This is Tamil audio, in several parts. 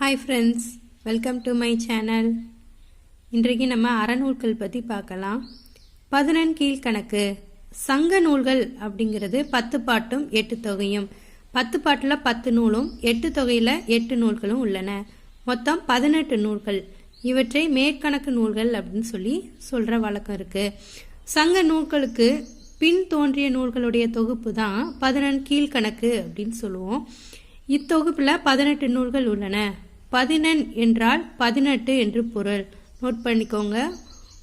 Hi friends, welcome to my channel. இன்றைக்கு நம்ம அறநூல்கள் பற்றி பார்க்கலாம். 11 கீழ்கணக்கு. சங்க நூல்கள் அப்படிங்கிறது 10 பாட்டும் 8 தொகையும். 10 பாட்டில் 10 நூலும் 8 தொகையில் 8 நூல்களும் உள்ளன. மொத்தம் 18 நூல்கள். இவற்றை மேற்கணக்கு நூல்கள் அப்படின்னு சொல்கிற வழக்கம் இருக்குது. சங்க நூல்களுக்கு பின் தோன்றிய நூல்களுடைய தொகுப்பு தான் 11 கீழ்கணக்கு அப்படின்னு சொல்லுவோம். இத்தொகுப்பில் 18 நூல்கள் உள்ளன. 11 என்றால் 18 என்று பொருள். நோட் பண்ணிக்கோங்க.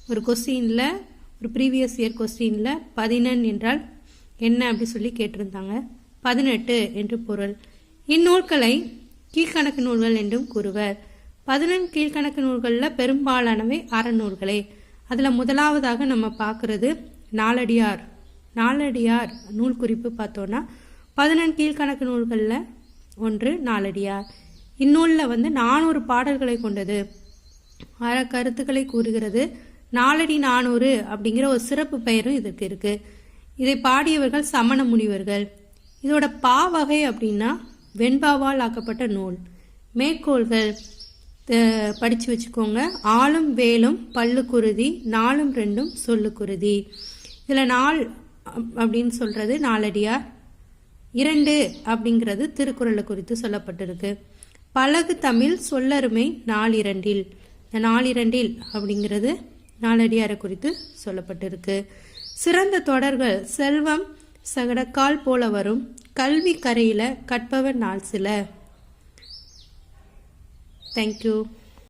ஒரு கொஸ்டினில், ஒரு ப்ரீவியஸ் இயர் கொஸ்டினில் 11 என்றால் என்ன அப்படி சொல்லி கேட்டிருந்தாங்க. 18 என்று பொருள். இந்நூல்களை கீழ்கணக்கு நூல்கள் என்றும் கூறுவர். 11 கீழ்கணக்கு நூல்களில் பெரும்பாலானவை அறநூல்களே. அதில் முதலாவதாக நம்ம பார்க்குறது நாலடியார். நாலடியார் நூல் குறிப்பு பார்த்தோன்னா 11 கீழ்கணக்கு நூல்களில் ஒன்று நாலடியார். இந்நூலில் 400 பாடல்களை கொண்டது. அற கருத்துக்களை கூறுகிறது. நாலடி 400 அப்படிங்கிற ஒரு சிறப்பு பெயரும் இதற்கு இருக்கு. இதை பாடியவர்கள் சமண முனிவர்கள். இதோட பாவகை அப்படின்னா வெண்பாவால் ஆக்கப்பட்ட நூல். மேற்கோள்கள் படித்து வச்சுக்கோங்க. ஆளும் வேலும் பல்லு குருதி, நாலும் ரெண்டும் சொல்லு குருதி. இதில் நாள் அப்படின்னு சொல்றது நாலடியார். 2 அப்படிங்கிறது திருக்குறளை குறித்து சொல்லப்பட்டிருக்கு. பழகு தமிழ் சொல்லருமை நாலிரண்டில். இந்த நாலிரண்டில் அப்படிங்கிறது நாலடியாரை குறித்து சொல்லப்பட்டிருக்கு. சிறந்த தொடர்கள் செல்வம் சகடக்கால் போல வரும், கல்வி கரையில கற்பவர் நாள் சில. தேங்க்யூ.